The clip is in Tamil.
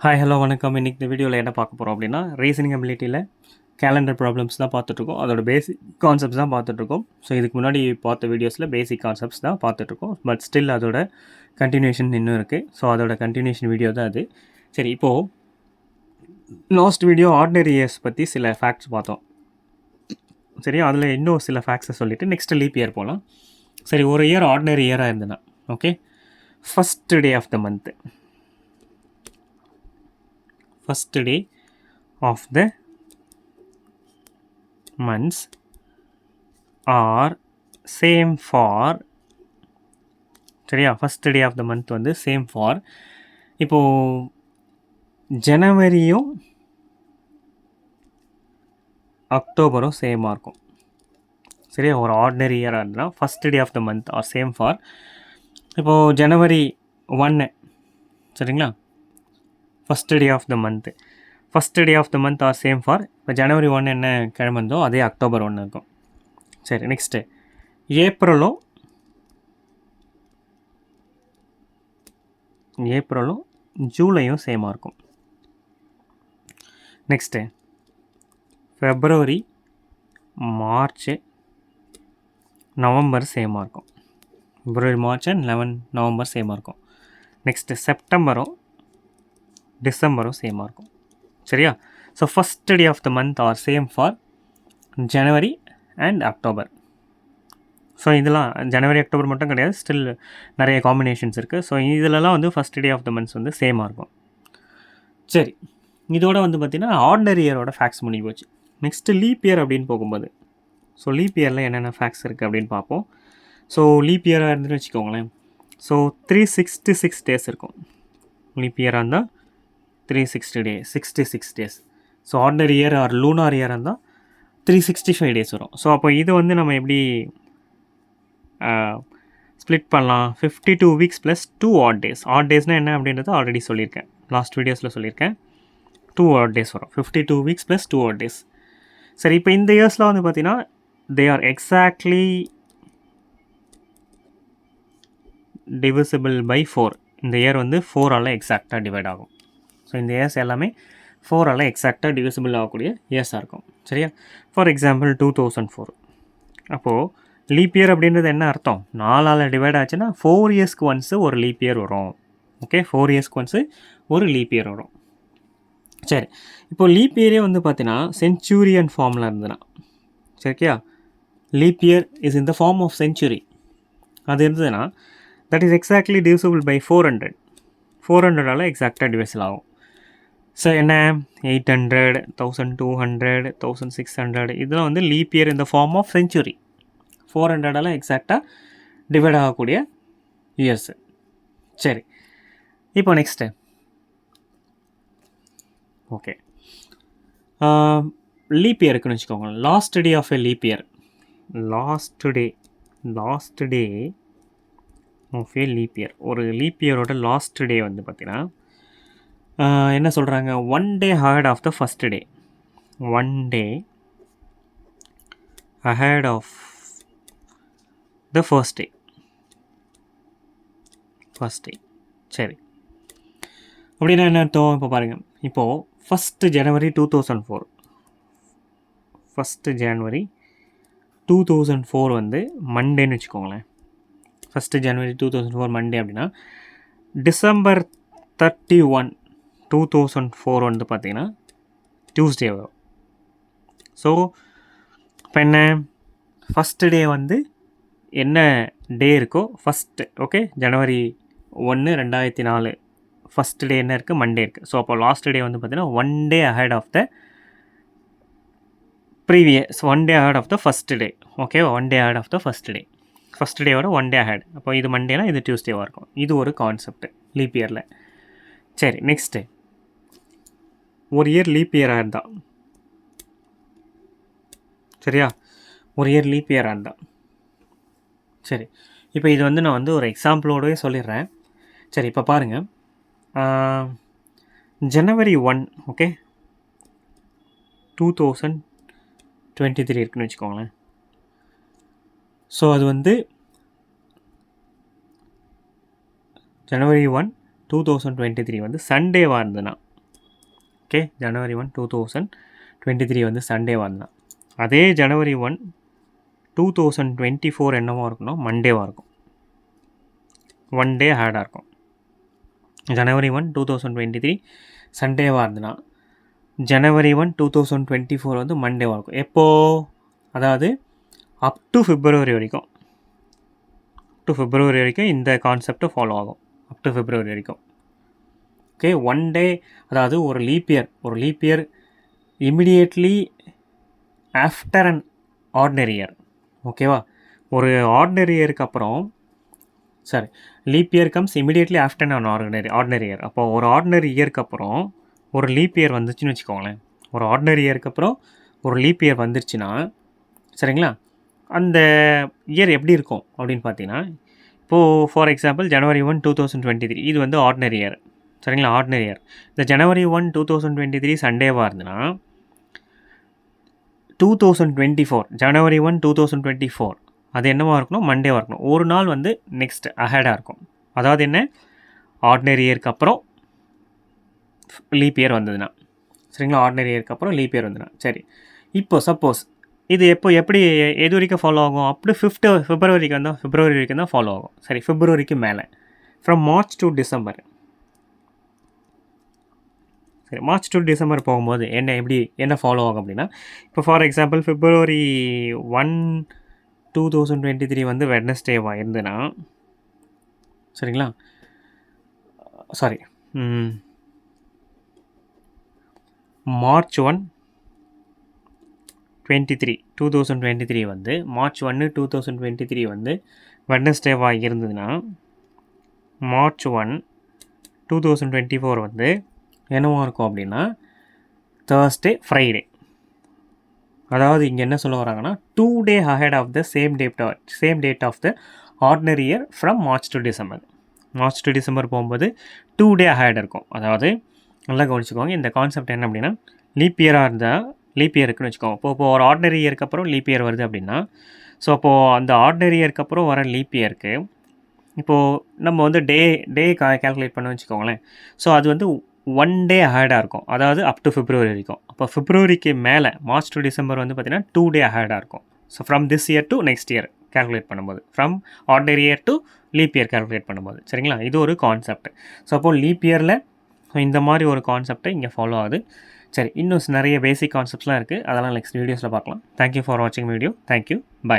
ஹாய் ஹலோ வணக்கம். இன்றைக்கி இந்த வீடியோவில் என்ன பார்க்க போகிறோம் அப்படின்னா, ரீசனிங் அபிலிட்டியில் கேலண்டர் ப்ராப்ளம்ஸ் தான் பார்த்துட்ருக்கோம். அதோட பேசிக் கான்செப்ட்ஸ் தான் பார்த்துட்ருக்கோம். ஸோ இதுக்கு முன்னாடி பார்த்த வீடியோஸில் பேசிக் கான்செப்ட்ஸ் தான் பார்த்துட்ருக்கோம். பட் ஸ்டில் அதோட கண்டினியூஷன் இன்னும் இருக்குது. ஸோ அதோட கண்டினியூஷன் வீடியோ தான் அது. சரி, இப்போது லாஸ்ட் வீடியோ ஆர்டினரி இயர்ஸ் பற்றி சில ஃபேக்ட்ஸ் பார்த்தோம். சரி, அதில் இன்னும் சில ஃபேக்ட்ஸை சொல்லிவிட்டு நெக்ஸ்ட் லீப் இயர் போகலாம். சரி, ஒரு இயர் ஆர்டினரி இயராக இருந்ததுன்னா, okay, first day of the month, first day of the months are same for, சரியா, first day of the month வந்து சேம் ஃபார், இப்போது ஜனவரியும் அக்டோபரும் சேமாக இருக்கும். சரியா, ஒரு ஆர்டினரி இயராக இருந்தால் first day of the month are same for. இப்போது ஜனவரி 1, சரிங்களா, first day of the month, first day of the month are same for. இப்போ ஜனவரி 1 என்ன கிழமை இருந்தோ அதே அக்டோபர் 1 இருக்கும். சரி, நெக்ஸ்ட்டு ஏப்ரலும் ஜூலையும் சேமாக இருக்கும். நெக்ஸ்ட்டு ஃபெப்ரவரி, மார்ச், நவம்பர் சேமாக இருக்கும். பிப்ரவரி, மார்ச் அண்ட் நவம்பர் சேமாக இருக்கும். நெக்ஸ்ட்டு செப்டம்பரும் டிசம்பரும் சேமாக இருக்கும். சரியா, so first day of the month are same for January and October. So இதெல்லாம் ஜனவரி அக்டோபர் மட்டும் கிடையாது, ஸ்டில் நிறைய காம்பினேஷன்ஸ் இருக்குது. ஸோ இதிலலாம் வந்து first day of the months வந்து சேமாக இருக்கும். சரி, இதோட வந்து பார்த்திங்கன்னா ஆர்டினரி இயரோட ஃபேக்ட்ஸ் முடிஞ்சு போச்சு. நெக்ஸ்ட்டு லீப் இயர் அப்படின்னு போகும்போது, ஸோ லீப் இயரில் என்னென்ன ஃபேக்ட்ஸ் இருக்குது அப்படின்னு பார்ப்போம். ஸோ லீப் இயராக இருந்துன்னு வச்சுக்கோங்களேன், ஸோ 366 டேஸ் இருக்கும். லீப் இயராக இருந்தால் 66 days. So ordinary year or lunar இயராக இருந்தால் 365 டேஸ் வரும். ஸோ அப்போ இது வந்து நம்ம எப்படி ஸ்ப்ளிட் பண்ணலாம்? 52 weeks plus 2 odd days. Odd டேஸ்னால் என்ன அப்படின்றத ஆல்ரெடி சொல்லியிருக்கேன், லாஸ்ட் வீடியோஸில் சொல்லியிருக்கேன். 2 ஆட் டேஸ் வரும். 52 வீக்ஸ் ப்ளஸ் 2 ஆட் டேஸ். சரி, இப்போ இந்த இயர்ஸில் வந்து பார்த்தீங்கன்னா they are exactly divisible by 4. இந்த இயர் வந்து 4ஆல் எக்ஸாக்டாக டிவைட் ஆகும். ஸோ இந்த இயர்ஸ் எல்லாமே 4ஆல் எக்ஸாக்டாக டிவிசிபிள் ஆகக்கூடிய இயர்ஸாக இருக்கும். சரியா, ஃபார் எக்ஸாம்பிள் 2004. அப்போது லீப் இயர் அப்படின்றது என்ன அர்த்தம்? 4ஆல் டிவைட் ஆச்சுன்னா 4 இயர்ஸ்க்கு ஒன்ஸு ஒரு லீப் இயர் வரும். ஓகே, 4 இயர்ஸ்க்கு ஒன்ஸு ஒரு லீப் இயர் வரும். சரி, இப்போது லீப் இயரே வந்து பார்த்தீங்கன்னா சென்ச்சுரியன் ஃபார்மில் இருந்ததுன்னா, சரியா, leap year is in the form of century, அது இருந்ததுன்னா that is exactly divisible by 400. 400ஆல் எக்ஸாக்டாக டிவைசில் ஆகும். ஸோ என்ன, 800, 1200, 1600 இதெல்லாம் வந்து லீப் இயர் இந்த ஃபார்ம் ஆஃப் சென்ச்சுரி. 400ஆல் எக்ஸாக்டாக டிவைட் ஆகக்கூடிய இயர்ஸு. சரி, இப்போ நெக்ஸ்ட்டு ஓகே, லீப் இயருக்குன்னு வச்சுக்கோங்க. Last day of a leap year, last day of a leap year, ஒரு லீப் இயரோட லாஸ்ட் டே வந்து பார்த்திங்கன்னா என்ன சொல்கிறாங்க, 1 day ahead of the first day. 1 day ahead of the first day. சரி, அப்படின்னா என்ன அர்த்தம்? இப்போ பாருங்கள், இப்போது 1st January 2004, 1st January 2004 வந்து மண்டேன்னு வச்சுக்கோங்களேன். 1st January 2004 மண்டே அப்படின்னா December 31, 2004 வந்து பார்த்திங்கன்னா டியூஸ்டே வரும். ஸோ இப்போ என்ன, ஃபஸ்ட்டு டே வந்து என்ன டே இருக்கோ ஃபஸ்ட்டு, ஓகே, ஜனவரி 1, 2004 ஃபஸ்ட் டே என்ன இருக்குது, மண்டே இருக்குது. ஸோ அப்போ லாஸ்ட் டே வந்து பார்த்திங்கன்னா 1 day ahead of the previous, 1 day ahead of the first day. Okay, 1 day ahead of the first day, first டேவோட 1 day ahead. அப்போ இது மண்டேனா இது டியூஸ்டேவாக இருக்கும். இது ஒரு கான்செப்ட் லீப் இயரில். சரி, நெக்ஸ்ட்டு ஒரு இயர் லீப் இயராக இருந்தால், சரியா, ஒரு இயர் லீப் இயராக இருந்தால், சரி, இப்போ இது வந்து நான் வந்து ஒரு எக்ஸாம்பிளோடவே சொல்லிடுறேன். சரி, இப்போ பாருங்கள், ஜனவரி 1, ஓகே, 2023 இருக்குன்னு வச்சுக்கோங்களேன். ஸோ அது வந்து ஜனவரி 1, 2023 வந்து சண்டேவாக இருந்ததுன்னா ஓகே, ஜனவரி 1 2023 வந்து சண்டேவாக இருந்தால், அதே ஜனவரி 1 2024 என்னவா இருக்குன்னா மண்டேவாக இருக்கும். 1 டே ஹேடாக இருக்கும். ஜனவரி 1 2023 சண்டேவாக இருந்ததுன்னா ஜனவரி 1 2024 வந்து மண்டேவாக இருக்கும். எப்போது? அதாவது அப் டு பிப்ரவரி வரைக்கும். பிப்ரவரி வரைக்கும் இந்த கான்செப்டை ஃபாலோ ஆகும். அப் டு பிப்ரவரி வரைக்கும். ஓகே, 1 டே, அதாவது ஒரு leap year immediately after an ordinary year. ஓகேவா? ஒரு ஆர்டினரி இயருக்கு அப்புறம், sorry, leap year comes immediately after an ordinary year. அப்போ ஒரு ஆர்டினரி இயருக்கு அப்புறம் ஒரு லீப் இயர் வந்துச்சுன்னு வச்சுக்கோங்களேன். ஒரு ஆர்டினரி இயருக்கு அப்புறம் ஒரு லீப் இயர் வந்துருச்சுன்னா, சரிங்களா, அந்த இயர் எப்படி இருக்கும் அப்படின்னு பார்த்தீங்கன்னா, இப்போது ஃபார் எக்ஸாம்பிள் ஜனவரி 1 2023 இது வந்து ஆர்டினரி இயர். சரிங்களா, ஆர்டினரி இயர். இந்த ஜனவரி 1 2023 சண்டேவாக இருந்ததுன்னா 2024 ஜனவரி 1 2024 அது என்னவாக இருக்கணும்? மண்டேவாக இருக்கணும். ஒரு நாள் வந்து நெக்ஸ்ட் அஹேடாக இருக்கும். அதாவது என்ன? ஆர்டினரி இயருக்கு அப்புறம் லீப் இயர் வந்ததுன்னா, சரிங்களா, ஆர்டினரி இயருக்கு அப்புறம் லீப் இயர் வந்ததுன்னா. சரி, இப்போ சப்போஸ் இது எப்படி எது வரைக்கும் ஃபாலோ ஆகும்? அப் டு பிப்ரவரி வரைக்கும் தான் ஃபாலோ ஆகும். சரி, பிப்ரவரிக்கு மேலே ஃப்ரம் மார்ச் டு டிசம்பர். சரி, மார்ச் டு டிசம்பர் போகும்போது என்ன ஃபாலோ ஆகும் அப்படின்னா, இப்போ ஃபார் எக்ஸாம்பிள் பிப்ரவரி 1 2023 வந்து வெட்னஸ்டேவாக இருந்ததுன்னா, சரிங்களா, சாரி, மார்ச் 1 2023 வந்து மார்ச் 1 2023 வந்து வெட்னஸ்டேவாக இருந்ததுன்னா, மார்ச் 1 2024 வந்து என்னவாக இருக்கும் அப்படின்னா தேர்ஸ்டே ஃப்ரைடே. அதாவது இங்கே என்ன சொல்ல வராங்கன்னா 2 day ahead of the same date of the ordinary year from March to December. March to December போகும்போது 2 டே அஹெட் இருக்கும். அதாவது நல்லா கவனிச்சுக்கோங்க, இந்த கான்செப்ட் என்ன அப்படின்னா, லீப் இயராக இருந்தால் லீப் இயர் இருக்குன்னு வச்சுக்கோங்க. இப்போ ஒரு ஆர்டினரி இயருக்கு அப்புறம் லீப் இயர் வருது அப்படின்னா, ஸோ அப்போது அந்த ஆர்டினரி இயருக்கு அப்புறம் வர லீப் இயருக்கு இப்போது நம்ம வந்து டே கால்குலேட் பண்ண வச்சுக்கோங்களேன். ஸோ அது வந்து 1 டே அஹேடாக இருக்கும். அதாவது அப் டு பிப்ரவரி வரைக்கும். அப்போ பிப்ரவரிக்கு மேலே மார்ச் டு டிசம்பர் வந்து பார்த்திங்கன்னா 2 டே அஹேடாக இருக்கும். So from this year to next year calculate பண்ணும்போது, from ordinary year to leap year calculate பண்ணும்போது, சரிங்களா, இது ஒரு கான்செப்ட். ஸோ அப்போது லீப் இயரில் இந்த மாதிரி ஒரு கான்செப்டை இங்கே ஃபாலோ ஆகுது. சரி, இன்னும் நிறைய பேசிக் கான்செப்ட்ஸ்லாம் இருக்குது. அதெல்லாம் நெக்ஸ்ட் வீடியோஸில் பார்க்கலாம். தேங்க்யூ ஃபார் வாட்சிங் வீடியோ. Thank you, by.